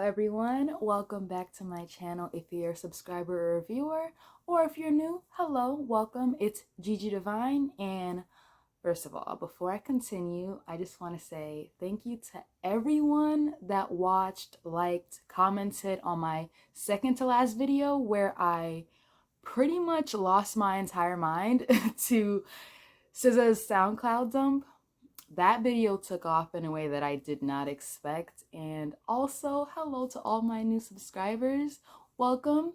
everyone, welcome back to my channel. If you're a subscriber or a viewer, or if you're new, hello, welcome. It's Gigi Divine, and first of all, before I continue, I just want to say thank you to everyone that watched, liked, commented on my second to last video where I pretty much lost my entire mind to SZA's SoundCloud dump. That video took off in a way that I did not expect. And also, hello to all my new subscribers. Welcome.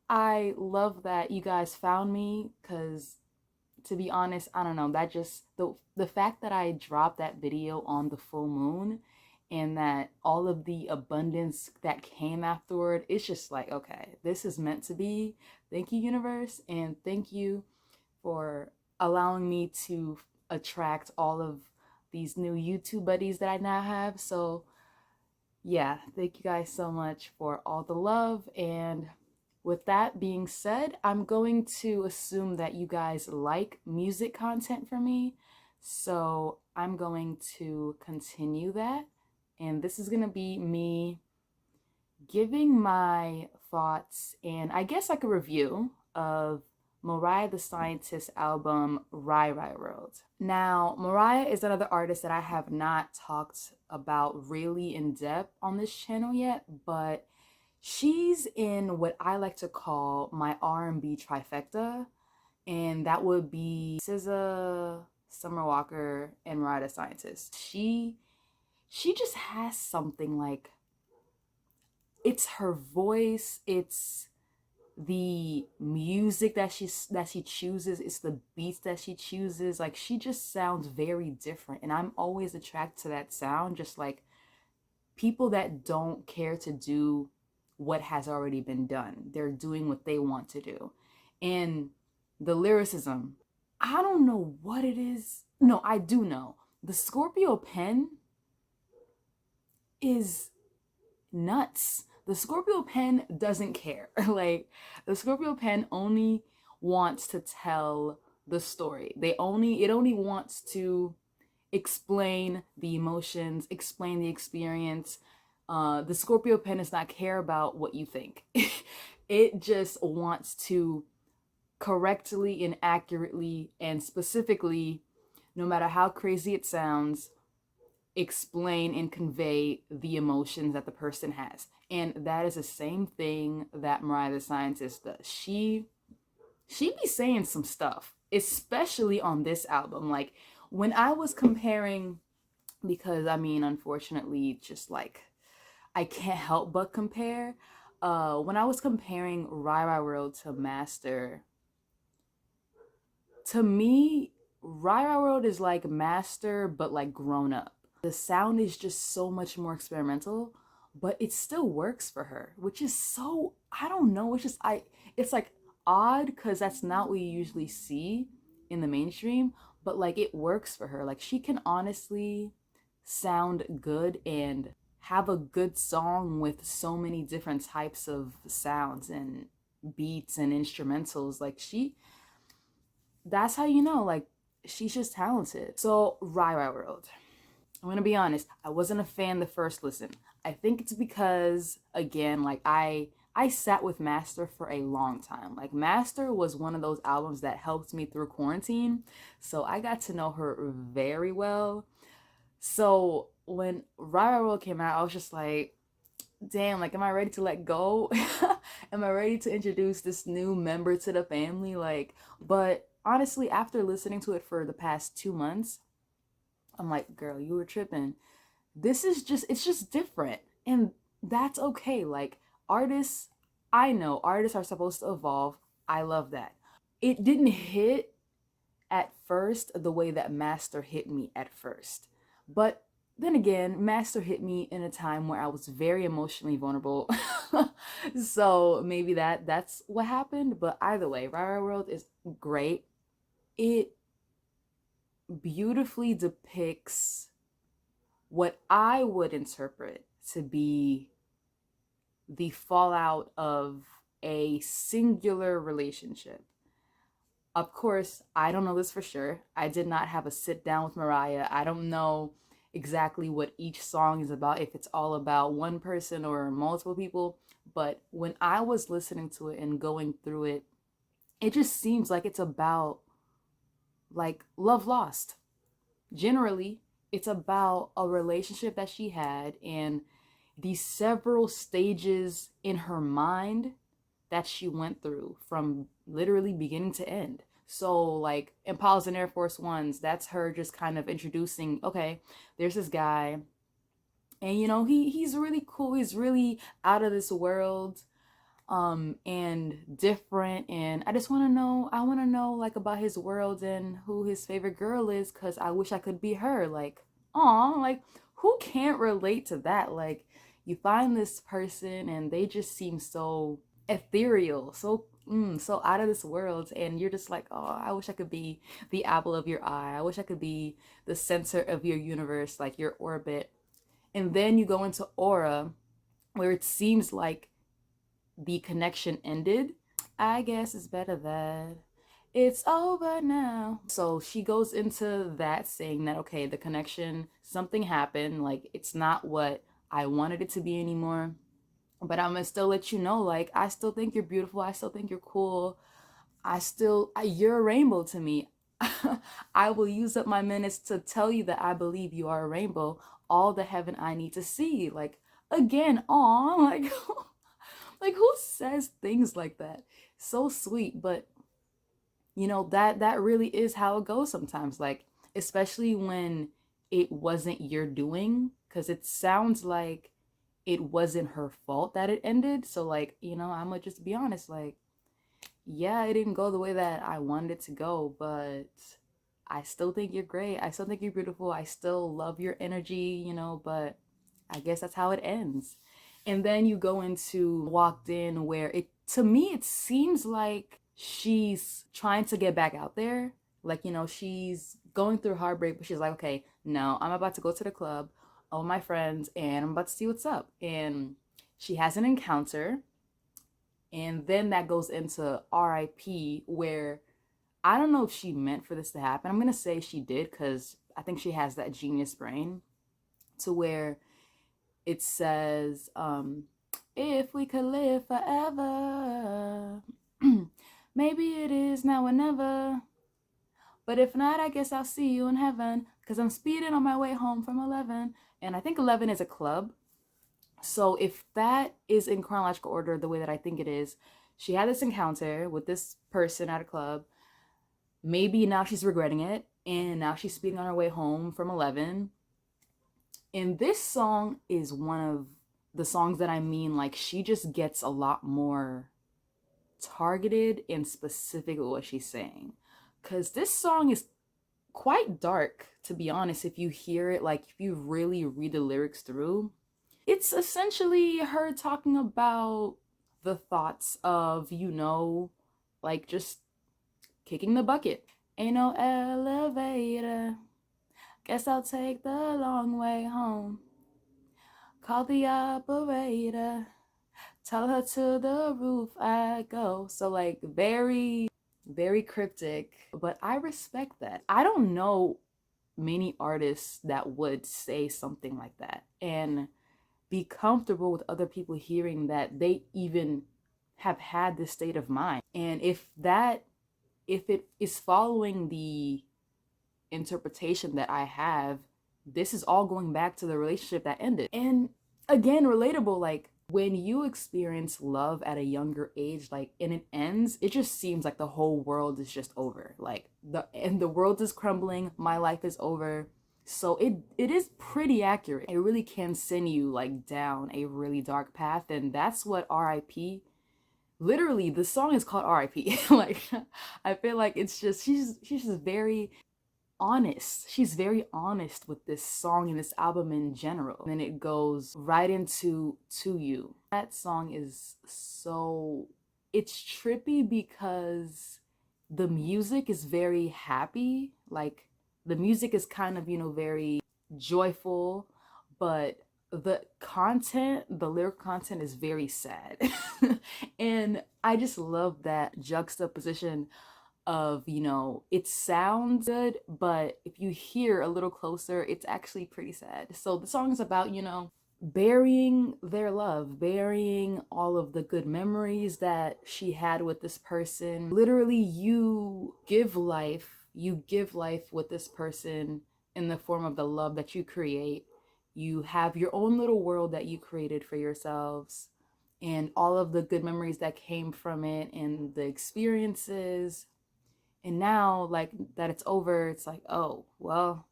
I love that you guys found me because, to be honest, I don't know, that just the fact that I dropped that video on the full moon and that all of the abundance that came afterward, it's just like, okay, this is meant to be. Thank you, universe, and thank you for allowing me to attract all of these new YouTube buddies that I now have. So yeah, thank you guys so much for all the love. And with that being said, I'm going to assume that you guys like music content from me. So I'm going to continue that. And this is going to be me giving my thoughts and I guess like a review of Mariah the Scientist's album Rai Rai World. Now, Mariah is another artist that I have not talked about really in depth on this channel yet, but she's in what I like to call my R&B trifecta, and that would be SZA, Summer Walker, and Mariah the Scientist. She just has something like, it's her voice, it's the music that she chooses, it's the beats that she chooses. Like, she just sounds very different, and I'm always attracted to that sound. Just like people that don't care to do what has already been done, they're doing what they want to do. And the lyricism, I don't know what it is. No, I do know. The Scorpio pen is nuts. The Scorpio pen doesn't care. Like, the Scorpio pen only wants to tell the story. It only wants to explain the emotions, explain the experience. The Scorpio pen does not care about what you think. It just wants to correctly and accurately and specifically, no matter how crazy it sounds, explain and convey the emotions that the person has. And that is the same thing that Mariah the Scientist does. She be saying some stuff, especially on this album. Like, when I was comparing, because I mean, unfortunately, just like, I can't help but compare. When I was comparing Rai Rai World to Master, to me, Rai Rai World is like Master, but like grown up. The sound is just so much more experimental, but it still works for her, which is so, I don't know, it's like odd because that's not what you usually see in the mainstream, but like it works for her. Like, she can honestly sound good and have a good song with so many different types of sounds and beats and instrumentals. Like, that's how you know, like, she's just talented. So Rai Rai World, I'm gonna be honest, I wasn't a fan the first listen. I think it's because, again, like, I sat with Master for a long time. Like, Master was one of those albums that helped me through quarantine, so I got to know her very well. So when Rai Rai World came out, I was just like, damn, like, am I ready to let go? Am I ready to introduce this new member to the family? Like, but honestly, after listening to it for the past 2 months, I'm like, girl, you were tripping. It's just different. And that's okay. Like, I know artists are supposed to evolve. I love that. It didn't hit at first the way that Master hit me at first. But then again, Master hit me in a time where I was very emotionally vulnerable. So maybe that's what happened. But either way, Rai Rai World is great. It beautifully depicts what I would interpret to be the fallout of a singular relationship. Of course, I don't know this for sure. I did not have a sit down with Mariah. I don't know exactly what each song is about, if it's all about one person or multiple people. But when I was listening to it and going through it, it just seems like it's about like love lost. Generally, it's about a relationship that she had and these several stages in her mind that she went through from literally beginning to end. So, like, Impalas and Air Force Ones, that's her just kind of introducing, okay, there's this guy, and you know, he's really cool, he's really out of this world, and different, and I want to know like about his world and who his favorite girl is, because I wish I could be her. Like, aw, like, who can't relate to that? Like, you find this person and they just seem so ethereal, so so out of this world, and you're just like, oh, I wish I could be the apple of your eye, I wish I could be the center of your universe, like your orbit. And then you go into Aura, where it seems like the connection ended. I guess it's better that it's over now. So she goes into that saying that, okay, the connection, something happened. Like, it's not what I wanted it to be anymore. But I'm gonna still let you know, like, I still think you're beautiful. I still think you're cool. You're a rainbow to me. I will use up my minutes to tell you that I believe you are a rainbow. All the heaven I need to see. Like, again, aw, like, like, who says things like that? So sweet, but you know, that really is how it goes sometimes. Like, especially when it wasn't your doing, because it sounds like it wasn't her fault that it ended. So, like, you know, I'm gonna just be honest, like, yeah, it didn't go the way that I wanted it to go, but I still think you're great. I still think you're beautiful. I still love your energy, you know, but I guess that's how it ends. And then you go into Walked In, where it, to me, it seems like she's trying to get back out there. Like, you know, she's going through heartbreak, but she's like, okay, no, I'm about to go to the club, all my friends, and I'm about to see what's up. And she has an encounter. And then that goes into RIP, where I don't know if she meant for this to happen. I'm going to say she did, because I think she has that genius brain, to where it says, if we could live forever, maybe it is now or never. But if not, I guess I'll see you in heaven, because I'm speeding on my way home from 11. And I think 11 is a club. So if that is in chronological order, the way that I think it is, she had this encounter with this person at a club. Maybe now she's regretting it, and now she's speeding on her way home from 11. And this song is one of the songs that I mean, like, she just gets a lot more targeted and specific with what she's saying. Because this song is quite dark, to be honest, if you hear it, like, if you really read the lyrics through. It's essentially her talking about the thoughts of, you know, like, just kicking the bucket. Ain't no elevator, guess I'll take the long way home. Call the operator, tell her to the roof I go. So, like, very, very cryptic, but I respect that. I don't know many artists that would say something like that and be comfortable with other people hearing that they even have had this state of mind. And if it is following the interpretation that I have, this is all going back to the relationship that ended. And again, relatable, like, when you experience love at a younger age, like, and it ends, it just seems like the whole world is just over. Like, the world is crumbling, my life is over. So it is pretty accurate. It really can send you, like, down a really dark path, and that's what RIP, literally the song is called RIP. Like, I feel like it's just, she's just very honest. She's very honest with this song and this album in general. And then it goes right into To You. That song is so, it's trippy because the music is very happy. Like, the music is kind of, you know, very joyful, but the content, the lyric content is very sad. And I just love that juxtaposition of, it sounds good, but if you hear a little closer, it's actually pretty sad. So the song is about, burying their love, burying all of the good memories that she had with this person. Literally, you give life with this person in the form of the love that you create. You have your own little world that you created for yourselves, and all of the good memories that came from it and the experiences. And now, like, that it's over, it's like, oh, well,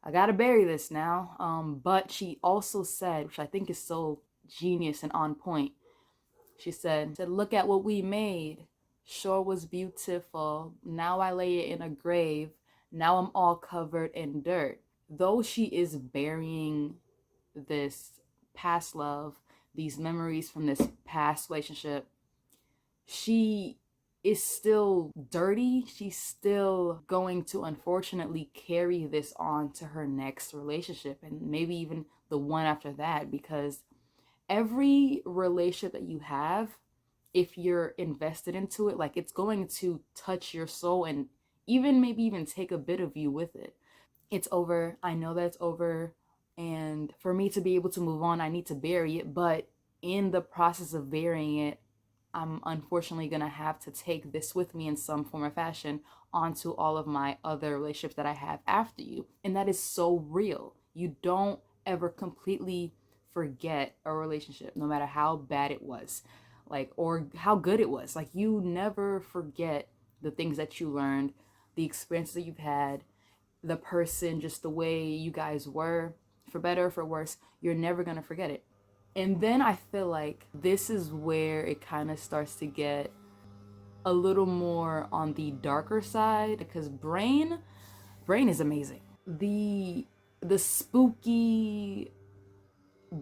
I gotta bury this now. But she also said, which I think is so genius and on point, she said, look at what we made. Sure was beautiful. Now I lay it in a grave. Now I'm all covered in dirt. Though she is burying this past love, these memories from this past relationship, she is still dirty. She's still going to unfortunately carry this on to her next relationship and maybe even the one after that, because every relationship that you have, if you're invested into it, like, it's going to touch your soul and maybe even take a bit of you with it. It's over. I know that it's over. And for me to be able to move on, I need to bury it. But in the process of burying it, I'm unfortunately going to have to take this with me in some form or fashion onto all of my other relationships that I have after you. And that is so real. You don't ever completely forget a relationship, no matter how bad it was, like, or how good it was. Like, you never forget the things that you learned, the experiences that you've had, the person, just the way you guys were, for better or for worse. You're never going to forget it. And then I feel like this is where it kind of starts to get a little more on the darker side, because Brain is amazing. The spooky,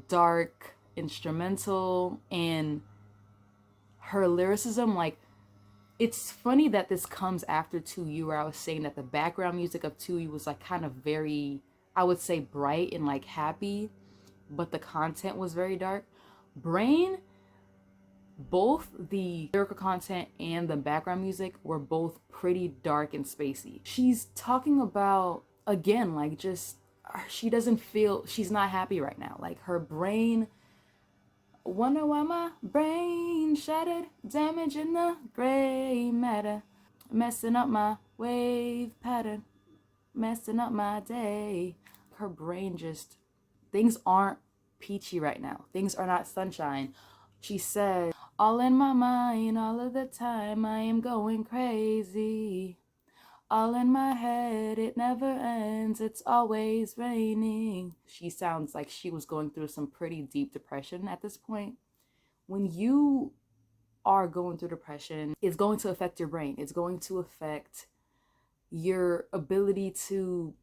dark instrumental and her lyricism, like, it's funny that this comes after 2U, where I was saying that the background music of 2U was like kind of very, I would say, bright and like happy, but the content was very dark. Brain, both the lyrical content and the background music were both pretty dark and spacey. She's talking about, again, like, just, she doesn't feel, she's not happy right now. Like, her brain, wonder why my brain shattered, damage in the gray matter, messing up my wave pattern, messing up my day. Her brain just, things aren't peachy right now. Things are not sunshine. She said, all in my mind, all of the time, I am going crazy. All in my head, it never ends, it's always raining. She sounds like she was going through some pretty deep depression at this point. When you are going through depression, it's going to affect your brain. It's going to affect your ability to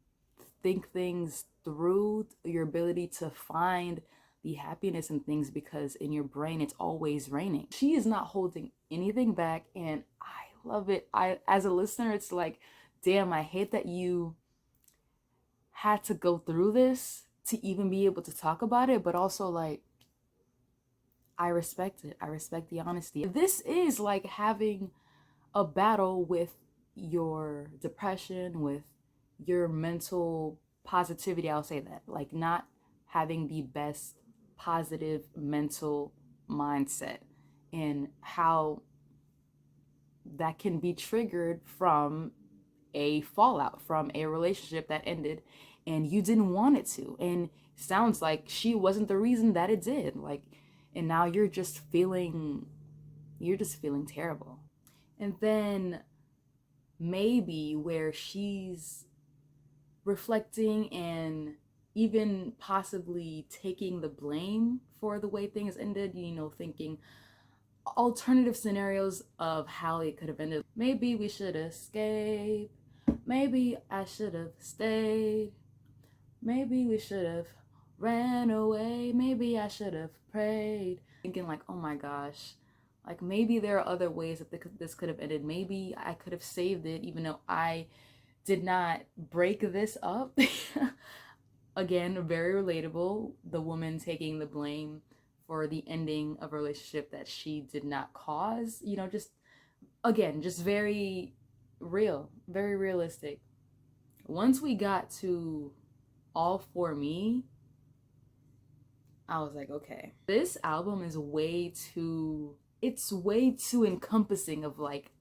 think things through, your ability to find the happiness in things, because in your brain it's always raining. She is not holding anything back, and I love it. As a listener, it's like, damn, I hate that you had to go through this to even be able to talk about it, but also, like, I respect it. I respect the honesty. This is like having a battle with your depression, with your mental positivity. I'll say that, like, not having the best positive mental mindset, and how that can be triggered from a fallout, from a relationship that ended and you didn't want it to. And sounds like she wasn't the reason that it did. Like, and now you're just feeling terrible. And then maybe where she's reflecting and even possibly taking the blame for the way things ended, thinking alternative scenarios of how it could have ended. Maybe we should escape. Maybe I should have stayed. Maybe we should have ran away. Maybe I should have prayed. Thinking like, oh my gosh, like, maybe there are other ways that this could have ended. Maybe I could have saved it, even though I did not break this up. Again, very relatable. The woman taking the blame for the ending of a relationship that she did not cause. Just, again, just very real, very realistic. Once we got to All For Me, I was like, okay, this album is it's way too encompassing of like,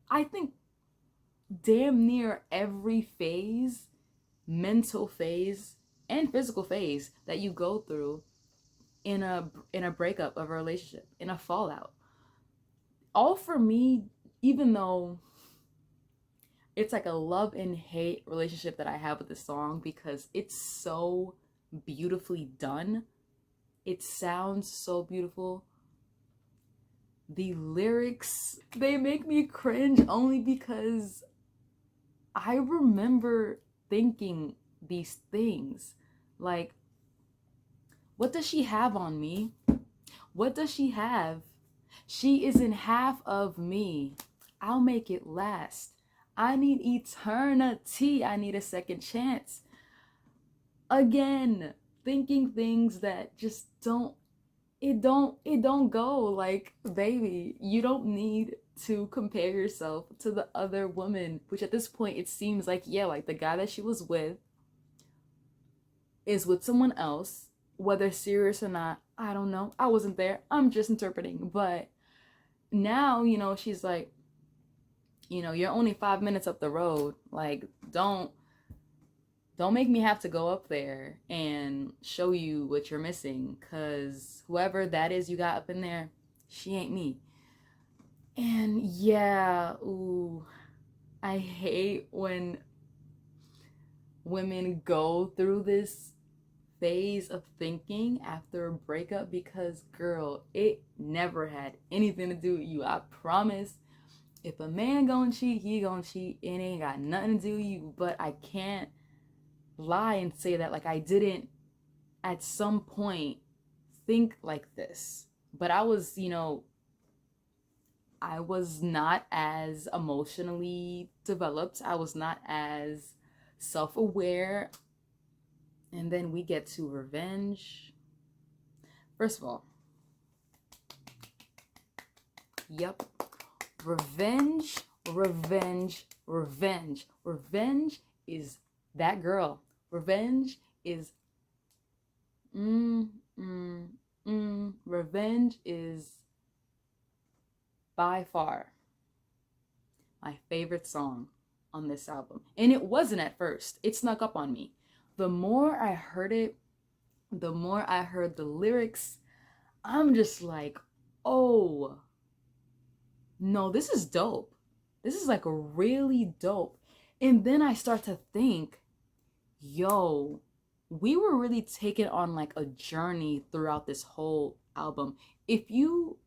I think damn near every phase, mental phase and physical phase that you go through in a breakup of a relationship, in a fallout. All For Me, even though it's like a love and hate relationship that I have with this song because it's so beautifully done. It sounds so beautiful. The lyrics, they make me cringe only because I remember thinking these things. Like, what does she have on me? What does she have? She isn't half of me. I'll make it last. I need eternity. I need a second chance. Again, thinking things that just don't go. Like, baby, you don't need to compare yourself to the other woman, which at this point it seems like, yeah, like the guy that she was with is with someone else, whether serious or not. I don't know. I wasn't there. I'm just interpreting. But now, she's like, you're only 5 minutes up the road. Like, don't make me have to go up there and show you what you're missing, because whoever that is you got up in there, she ain't me. And yeah, ooh, I hate when women go through this phase of thinking after a breakup, because girl, it never had anything to do with you. I promise. If a man gonna cheat, he gonna cheat. It ain't got nothing to do with you. But I can't lie and say that like I didn't at some point think like this. But I was, I was not as emotionally developed. I was not as self-aware. And then we get to Revenge. First of all, yep. Revenge, revenge, revenge. Revenge is that girl. Revenge is Revenge is by far my favorite song on this album. And it wasn't at first. It snuck up on me. The more I heard it, the more I heard the lyrics, I'm just like, oh, no, this is dope. This is like really dope. And then I start to think, yo, we were really taken on like a journey throughout this whole album. If you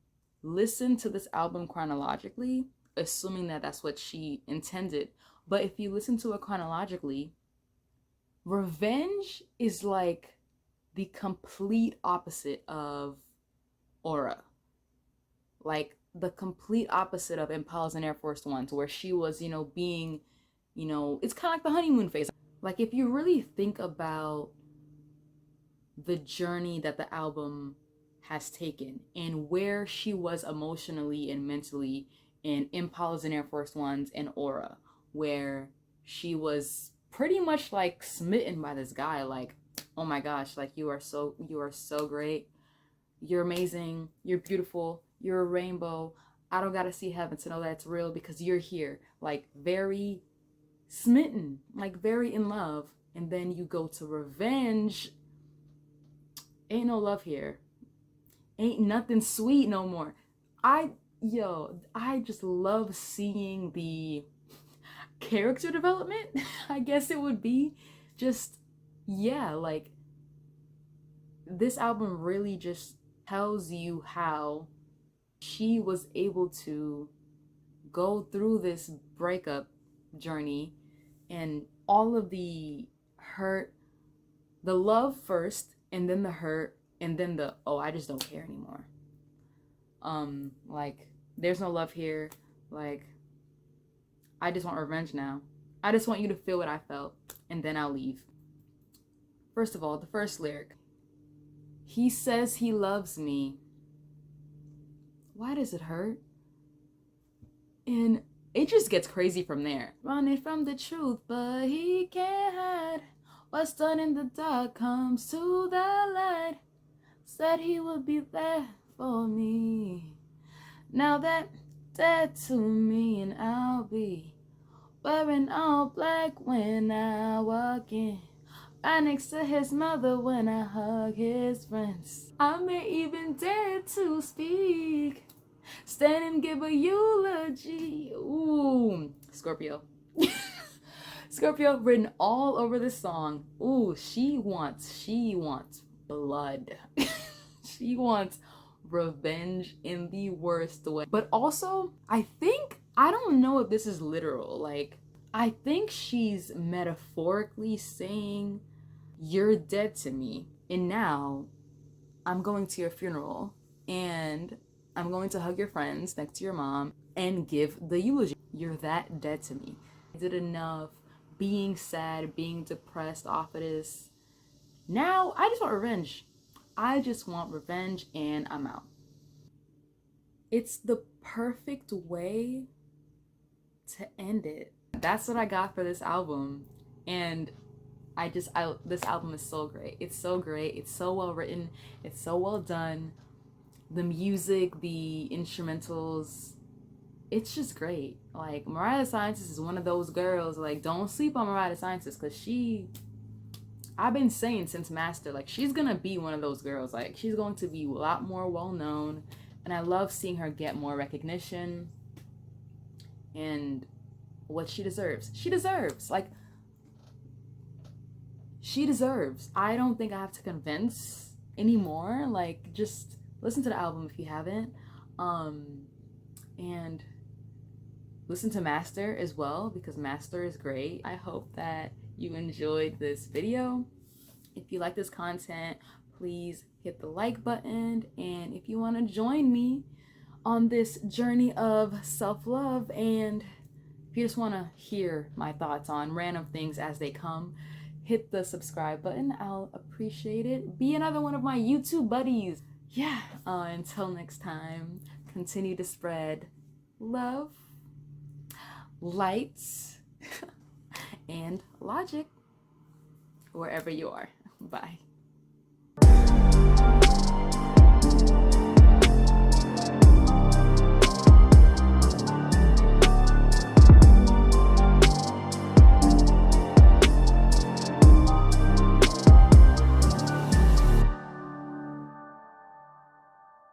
listen to this album chronologically, assuming that that's what she intended, but if you listen to it chronologically, Revenge is like the complete opposite of Aura. Like the complete opposite of Impala's and Air Force Ones, where she was, being, it's kind of like the honeymoon phase. Like, if you really think about the journey that the album has taken and where she was emotionally and mentally in Impalas and Air Force Ones and Aura, where she was pretty much like smitten by this guy, like, oh my gosh, like you are so great, you're amazing, you're beautiful, you're a rainbow, I don't gotta see heaven to know that it's real because you're here. Like, very smitten, like very in love. And then you go to Revenge, ain't no love here, ain't nothing sweet no more. I just love seeing the character development. I guess it would be just, yeah, like this album really just tells you how she was able to go through this breakup journey and all of the hurt, the love first, and then the hurt, and then the, oh, I just don't care anymore. Like, there's no love here. Like, I just want revenge now. I just want you to feel what I felt, and then I'll leave. First of all, the first lyric. He says he loves me. Why does it hurt? And it just gets crazy from there. Running from the truth, but he can't hide. What's done in the dark comes to the light. Said he would be there for me. Now that dead to me, and I'll be wearing all black when I walk in. Right next to his mother when I hug his friends. I may even dare to speak. Stand and give a eulogy. Ooh, Scorpio. Scorpio written all over this song. Ooh, she wants blood. She wants revenge in the worst way. But also, I don't know if this is literal. Like, I think she's metaphorically saying, you're dead to me, and now I'm going to your funeral, and I'm going to hug your friends next to your mom and give the eulogy. You're that dead to me. I did enough being sad, being depressed off of this. Now I just want revenge. I just want revenge, and I'm out. It's the perfect way to end it. That's what I got for this album. And this album is so great. It's so great. It's so well written. It's so well done. The music, the instrumentals, it's just great. Like, Mariah the Scientist is one of those girls. Like, don't sleep on Mariah the Scientist, because I've been saying since Master, like, she's gonna be one of those girls. Like, she's going to be a lot more well known, and I love seeing her get more recognition and what she deserves. She deserves. I don't think I have to convince anymore. Like, just listen to the album if you haven't, and listen to Master as well, because Master is great. I hope that you enjoyed this video. If you like this content, please hit the like button, and if you want to join me on this journey of self-love, and if you just want to hear my thoughts on random things as they come, hit the subscribe button. I'll appreciate it. Be another one of my YouTube buddies. Yeah, until next time, continue to spread love, light, and logic wherever you are. Bye.